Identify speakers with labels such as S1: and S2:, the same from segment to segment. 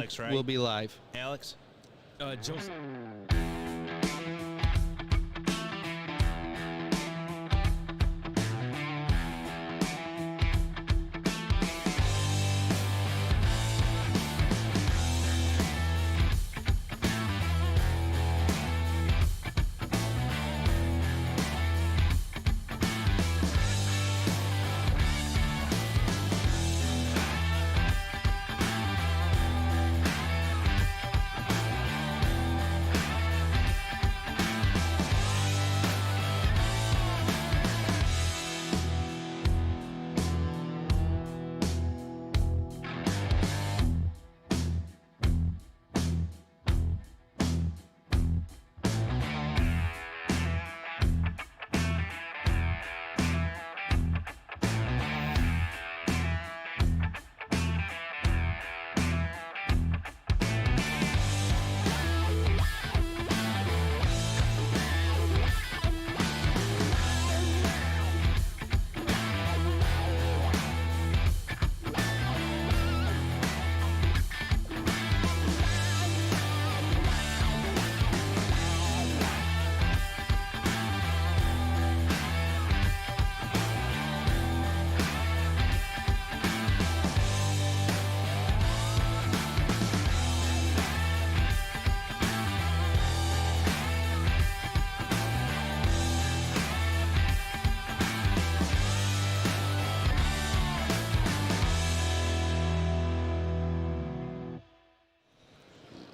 S1: Alex, right?
S2: We'll be live.
S1: Alex?
S3: Joseph.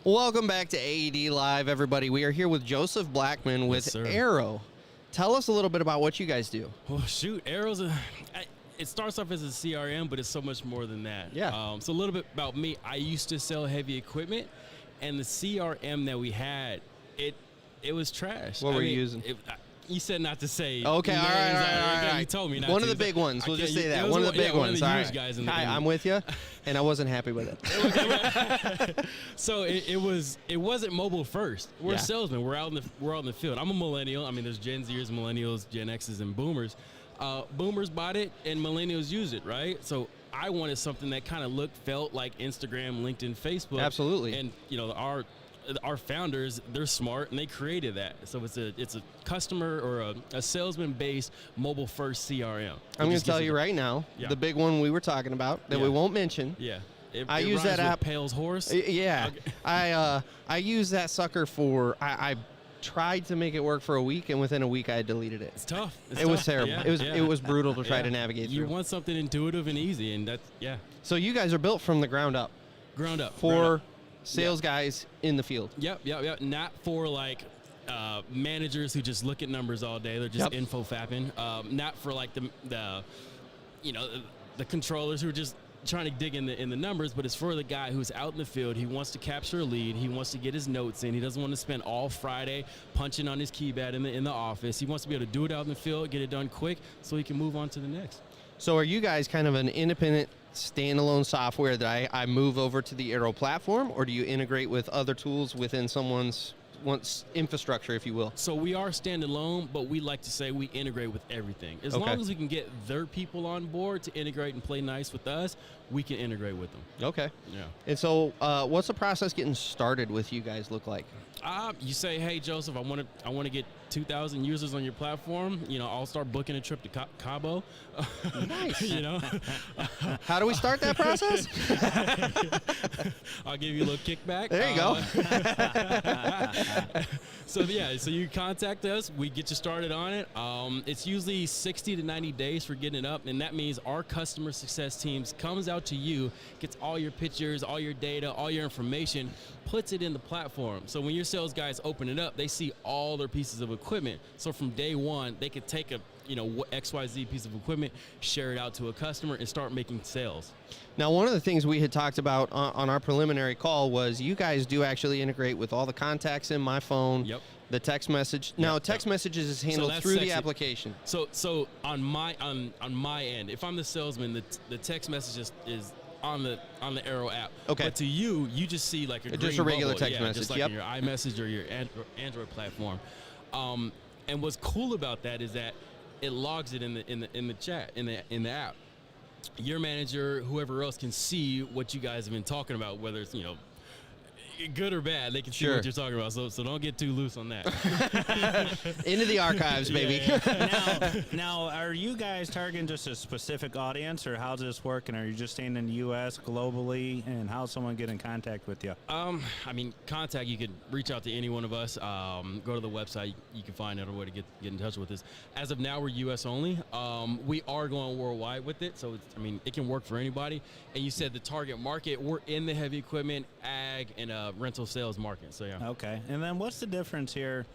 S2: Welcome back to AED Live, everybody. We are here with Joseph Blackman with Arrow. Tell us a little bit about what you guys do.
S3: Well, shoot, Arrow's it starts off as a CRM, but it's so much more than that.
S2: Yeah.
S3: So a little bit about me. I used to sell heavy equipment, and the CRM that we had, it was trash.
S2: What were you using?
S3: You said not to say.
S2: Okay,
S3: names.
S2: all right.
S3: You told me not
S2: one
S3: to.
S2: One of the big ones. We'll just say that.
S3: One
S2: of the big ones.
S3: One
S2: All
S3: of the huge
S2: right.
S3: guys in
S2: Hi, I'm with you, and I wasn't happy with it.
S3: So it wasn't mobile first. We're salesmen. We're out in the field. I'm a millennial. I mean, there's Gen Zers, millennials, Gen X's, and boomers. Boomers bought it, and millennials use it, right? So I wanted something that kind of looked, felt like Instagram, LinkedIn, Facebook.
S2: Absolutely.
S3: And our founders, they're smart, and they created that. So it's a customer or a salesman-based mobile-first CRM.
S2: I'm going to tell you right now, the big one we were talking about that we won't mention.
S3: Yeah.
S2: I use that app.
S3: Pale's horse.
S2: Yeah.
S3: Okay.
S2: I use that sucker for. I tried to make it work for a week, and within a week I deleted it.
S3: It's tough.
S2: It was terrible. It was brutal to try to navigate through.
S3: You want something intuitive and easy, and that's
S2: So you guys are built from the ground up.
S3: Ground up.
S2: For sales guys in the field.
S3: Yep. Not for like managers who just look at numbers all day. They're just info fapping. Not for like the controllers who are just trying to dig in the numbers, but it's for the guy who's out in the field. He wants to capture a lead. He wants to get his notes in. He doesn't want to spend all Friday punching on his keypad in the office. He wants to be able to do it out in the field, get it done quick, so he can move on to the next.
S2: So are you guys kind of an independent standalone software that I move over to the Arrow platform, or do you integrate with other tools within someone's infrastructure, if you will?
S3: So we are standalone, but we like to say we integrate with everything. As long as we can get their people on board to integrate and play nice with us, we can integrate with them.
S2: Okay.
S3: Yeah.
S2: And so what's the process getting started with you guys look like?
S3: You say, hey, Joseph, I want to get 2,000 users on your platform. I'll start booking a trip to Cabo.
S2: Nice.
S3: How
S2: do we start that process?
S3: I'll give you a little kickback.
S2: There you go.
S3: So you contact us. We get you started on it. It's usually 60 to 90 days for getting it up, and that means our customer success teams comes out to you, gets all your pictures, all your data, all your information, puts it in the platform. So when your sales guys open it up, they see all their pieces of equipment. So from day one, they could take a XYZ piece of equipment, share it out to a customer, and start making sales.
S2: Now, one of the things we had talked about on our preliminary call was you guys do actually integrate with all the contacts in my phone.
S3: Yep.
S2: The text message. Now, text messages is handled through the application.
S3: So on my end, if I'm the salesman, the text message is on the Arrow app.
S2: Okay.
S3: But to you just see like
S2: just a regular text message.
S3: Just like in your iMessage or your Android platform. And what's cool about that is that it logs it in the chat in the app. Your manager, whoever else, can see what you guys have been talking about, whether it's good or bad, they can see
S2: Sure.
S3: what you're talking about. So don't get too loose on that.
S2: Into the archives, baby.
S1: Now, are you guys targeting just a specific audience, or how's this working? Are you just staying in the U.S., globally, and how's someone get in contact with you?
S3: I mean, contact, you could reach out to any one of us. Go to the website. You can find out a way to get in touch with us. As of now, we're U.S. only. We are going worldwide with it, so it can work for anybody. And you said the target market, we're in the heavy equipment, ag, and rental sales market. So yeah.
S1: Okay. And then what's the difference here?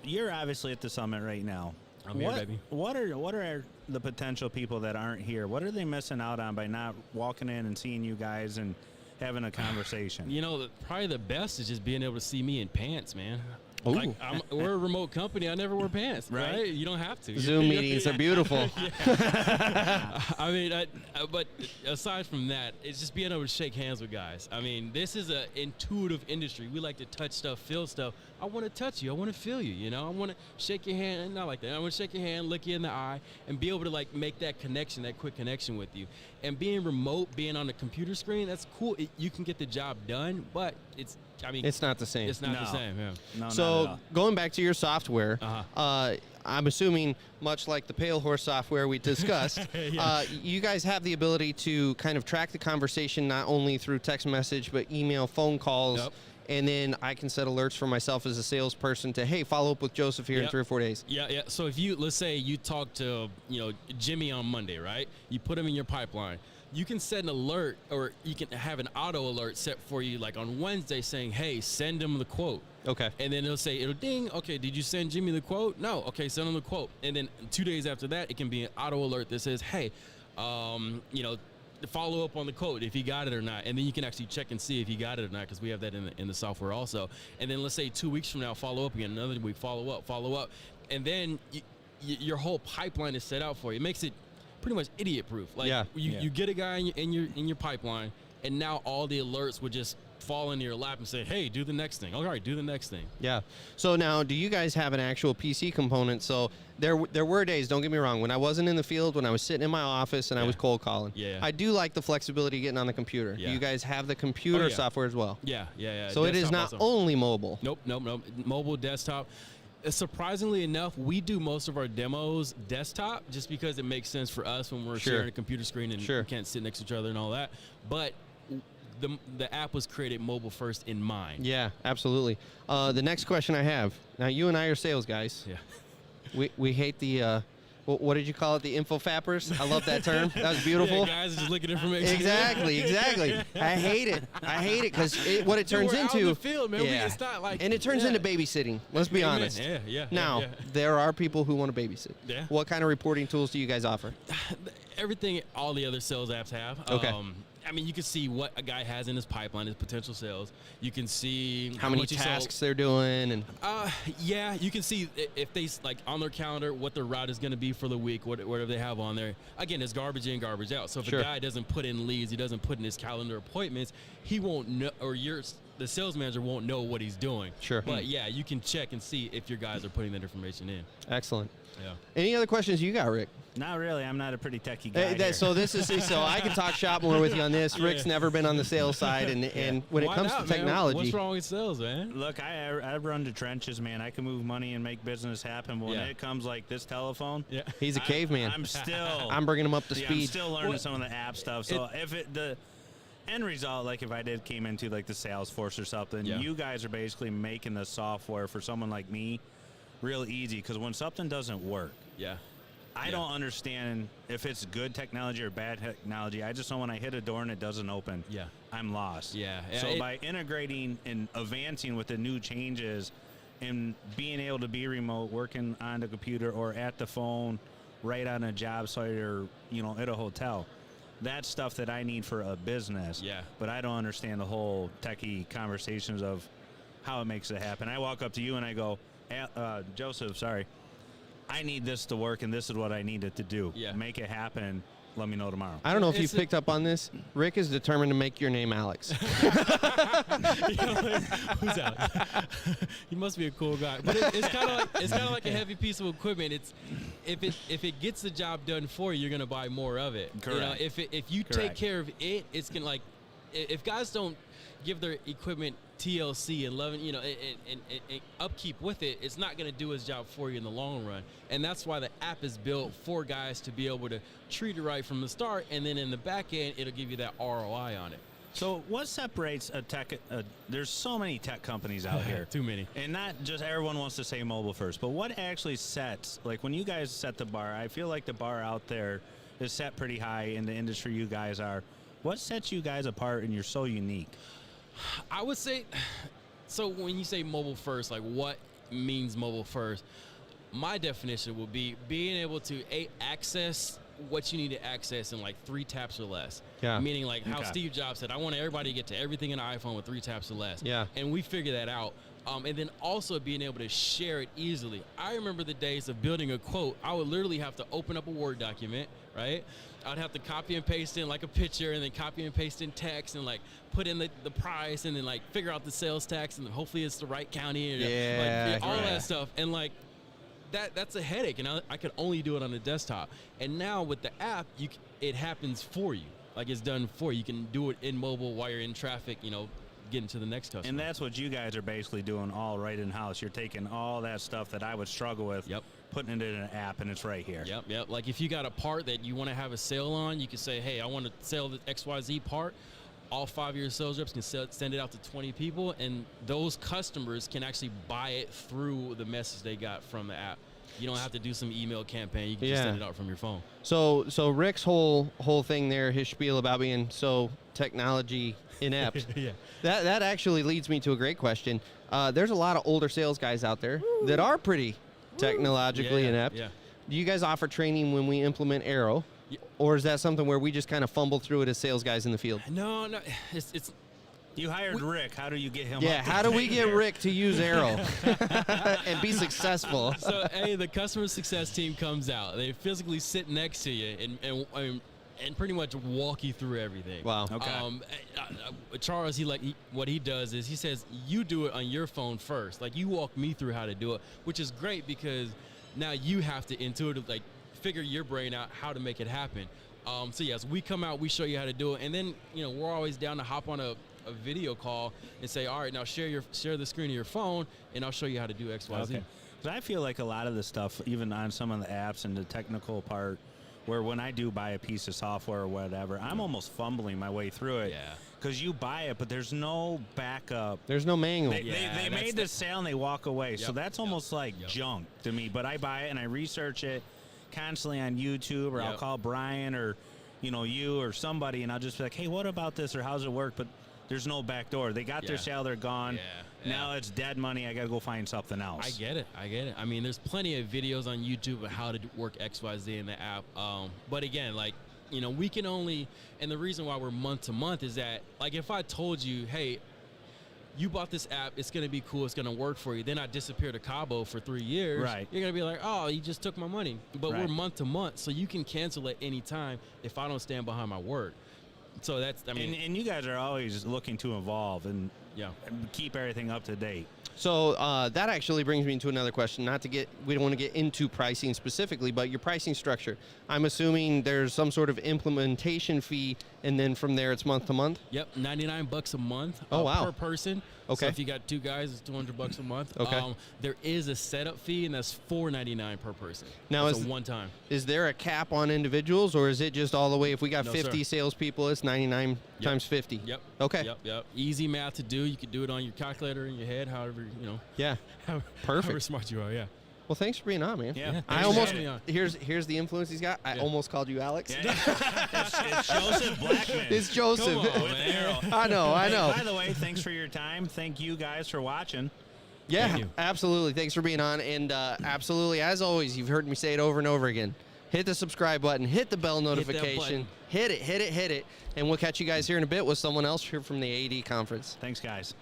S1: You're obviously at the summit right now.
S3: I'm here, baby.
S1: What are the potential people that aren't here? What are they missing out on by not walking in and seeing you guys and having a conversation?
S3: You know, probably the best is just being able to see me in pants, man.
S2: Ooh.
S3: Like, we're a remote company. I never wear pants, right? You don't have to.
S2: Zoom meetings are beautiful.
S3: I mean, but aside from that, it's just being able to shake hands with guys. I mean, this is an intuitive industry. We like to touch stuff, feel stuff. I want to touch you. I want to feel you, you know? I want to shake your hand. Not like that. I want to shake your hand, look you in the eye, and be able to, like, make that connection, that quick connection with you. And being remote, being on the computer screen, that's cool. You can get the job done, but it's
S2: not the same.
S3: It's not the same, yeah.
S1: No, not at
S2: So
S1: all.
S2: going back to your software,
S3: Uh-huh.
S2: I'm assuming much like the Pale Horse software we discussed, you guys have the ability to kind of track the conversation not only through text message but email, phone calls,
S3: Yep.
S2: and then I can set alerts for myself as a salesperson to, hey, follow up with Joseph here in
S3: Yep.
S2: 3 or 4 days.
S3: Yeah. So if let's say you talk to, Jimmy on Monday, right? You put him in your pipeline. You can set an alert, or you can have an auto alert set for you, like on Wednesday, saying, hey, send him the quote.
S2: Okay.
S3: And then it'll ding. Okay, did you send Jimmy the quote? No. Okay, send him the quote. And then 2 days after that, it can be an auto alert that says, hey, follow up on the quote if he got it or not. And then you can actually check and see if he got it or not, because we have that in the software also. And then let's say 2 weeks from now, follow up again. Another week, follow up. And then your whole pipeline is set out for you. It makes it pretty much idiot proof. Like you get a guy in your pipeline, and now all the alerts would just fall into your lap and say, hey, do the next thing. All right, do the next thing.
S2: Yeah. So now, do you guys have an actual PC component? So there were days, don't get me wrong, when I wasn't in the field, when I was sitting in my office and I was cold calling.
S3: Yeah.
S2: I do like the flexibility of getting on the computer.
S3: Yeah.
S2: Do you guys have the computer
S3: yeah.
S2: software as well?
S3: Yeah.
S2: So it is not
S3: Desktop also.
S2: only mobile.
S3: Nope. Mobile, desktop. Surprisingly enough, we do most of our demos desktop, just because it makes sense for us when we're sharing a computer screen and we can't sit next to each other and all that. But the app was created mobile first in mind.
S2: Yeah, absolutely. The next question I have, now you and I are sales guys.
S3: Yeah.
S2: We hate the, what did you call it? The info fappers? I love that term. That was beautiful.
S3: Yeah, guys are just looking at information.
S2: Exactly. I hate it because what it turns
S3: we're
S2: into.
S3: out in the field, man. It's not like,
S2: and it turns into babysitting. Let's be
S3: Amen.
S2: honest.
S3: Yeah.
S2: Now, there are people who want to babysit.
S3: Yeah.
S2: What kind of reporting tools do you guys offer?
S3: Everything all the other sales apps have.
S2: Okay.
S3: I mean, you can see what a guy has in his pipeline, his potential sales. You can see
S2: how many
S3: much he sold.
S2: tasks they're doing, and
S3: yeah, you can see if they like on their calendar what their route is going to be for the week, whatever they have on there. Again, it's garbage in, garbage out. So if a guy doesn't put in leads, he doesn't put in his calendar appointments, he won't know, or the sales manager won't know what he's doing.
S2: Sure.
S3: But yeah, you can check and see if your guys are putting that information in.
S2: Excellent.
S3: Yeah.
S2: Any other questions you got, Rick?
S1: Not really. I'm not a pretty techie guy. here.
S2: So I can talk shop more with you on this. Rick's never been on the sales side, and when
S3: Why
S2: it comes
S3: not,
S2: to technology,
S3: man? What's wrong with sales, man?
S1: Look, I run the trenches, man. I can move money and make business happen. But when it comes like this telephone,
S2: he's a caveman. I'm bringing him up to speed.
S1: I'm still learning some of the app stuff. So the end result, like if I came into like the Salesforce or something, you guys are basically making the software for someone like me real easy, because when something doesn't work, I don't understand if it's good technology or bad technology. I just know when I hit a door and it doesn't open, I'm lost. So by integrating and advancing with the new changes and being able to be remote, working on the computer or at the phone, right on a job site or, at a hotel, that's stuff that I need for a business. But I don't understand the whole techie conversations of how it makes it happen. I walk up to you and I go, Joseph, sorry, I need this to work, and this is what I need it to do. Make it happen. Let me know tomorrow.
S2: I don't know if you've picked up on this. Rick is determined to make your name Alex.
S3: Who's Alex? He must be a cool guy. But it's kind of like a heavy piece of equipment. It's if it gets the job done for you, you're gonna buy more of it.
S1: Correct.
S3: If you take care of it, it's gonna if guys don't. give their equipment TLC and loving, and upkeep with it, it's not going to do its job for you in the long run. And that's why the app is built for guys to be able to treat it right from the start, and then in the back end, it'll give you that ROI on it.
S1: So what separates a tech? There's so many tech companies out here.
S3: Too many.
S1: And not just everyone wants to say mobile first, but what actually sets, like when you guys set the bar, I feel like the bar out there is set pretty high in the industry you guys are. What sets you guys apart and you're so unique?
S3: I would say, so when you say mobile first, like what means mobile first? My definition would be being able to access what you need to access in like 3 taps or less.
S2: Yeah.
S3: Meaning like how Steve Jobs said, I want everybody to get to everything in an iPhone with 3 taps or less.
S2: Yeah.
S3: And we figure that out. And then also being able to share it easily. I remember the days of building a quote. I would literally have to open up a Word document, right? I'd have to copy and paste in like a picture and then copy and paste in text and like put in the price and then like figure out the sales tax and hopefully it's the right county and all that stuff. And like that's a headache, and I could only do it on the desktop. And now with the app, it happens for you. Like it's done for you. You can do it in mobile while you're in traffic, getting to the next customer.
S1: And that's what you guys are basically doing all right in-house. You're taking all that stuff that I would struggle with, putting it in an app, and it's right here.
S3: Yep. Like if you got a part that you want to have a sale on, you can say, hey, I want to sell the XYZ part. All 5 of your sales reps can send it out to 20 people, and those customers can actually buy it through the message they got from the app. You don't have to do some email campaign. You can just send it out from your phone.
S2: So Rick's whole thing there, his spiel about being so technology inept, that actually leads me to a great question. There's a lot of older sales guys out there that are pretty technologically inept. Yeah. Do you guys offer training when we implement Aero? Or is that something where we just kind of fumble through it as sales guys in the field?
S3: No. It's
S1: you hired Rick. How do you get him?
S2: Yeah, how do we get Rick to use Aero and be successful?
S3: So, the customer success team comes out. They physically sit next to you and pretty much walk you through everything.
S2: Wow.
S1: Okay.
S3: Charles, what he does is he says, you do it on your phone first. Like, you walk me through how to do it, which is great because now you have to intuitively, figure your brain out how to make it happen. So yes, we come out, we show you how to do it, and then we're always down to hop on a video call and say, all right, now share the screen of your phone, and I'll show you how to do X, Y, Z.
S1: Because I feel like a lot of the stuff, even on some of the apps and the technical part, where when I do buy a piece of software or whatever, I'm almost fumbling my way through it.
S3: Yeah.
S1: Because you buy it, but there's no backup.
S2: There's no manual.
S1: They made the sale and they walk away. So that's almost like junk to me. But I buy it and I research it constantly on YouTube, or I'll call Brian or you or somebody, and I'll just be like, hey, what about this, or how's it work? But there's no back door. They got their sale, they're gone. Now it's dead money. I got to go find something else.
S3: I get it. I mean, there's plenty of videos on YouTube of how to work XYZ in the app. But again, we can only, and the reason why we're month to month is that, like, if I told you, hey, you bought this app, it's going to be cool, it's going to work for you, then I disappear to Cabo for 3 years, you're going to be like, oh, you just took my money. But we're month to month, so you can cancel at any time if I don't stand behind my word. So that's,
S1: and you guys are always looking to evolve and keep everything up to date.
S2: So that actually brings me to another question. We don't want to get into pricing specifically, but your pricing structure. I'm assuming there's some sort of implementation fee, and then from there it's month to month?
S3: Yep, $99 a month per person.
S2: Okay.
S3: So if you got 2 guys, it's $200 a month.
S2: Okay.
S3: There is a setup fee, and that's $4.99 per person.
S2: Now,
S3: it's a one time.
S2: Is there a cap on individuals, or is it just all the way? If we got 50 salespeople, it's 99 times 50.
S3: Yep.
S2: Okay.
S3: Yep. Easy math to do. You could do it on your calculator in your head, however,
S2: Yeah.
S3: Perfect. However smart you are,
S2: Well, thanks for being on, man.
S1: Yeah.
S2: I almost here's the influence he's got. I almost called you Alex.
S1: Yeah. it's Joseph Blackman.
S2: It's Joseph.
S3: Come on,
S1: with Aero.
S2: I know.
S1: By the way, thanks for your time. Thank you guys for watching.
S2: Yeah, absolutely. Thanks for being on, and absolutely, as always, you've heard me say it over and over again. Hit the subscribe button. Hit the bell notification. Hit it, and we'll catch you guys here in a bit with someone else here from the AED conference.
S1: Thanks, guys.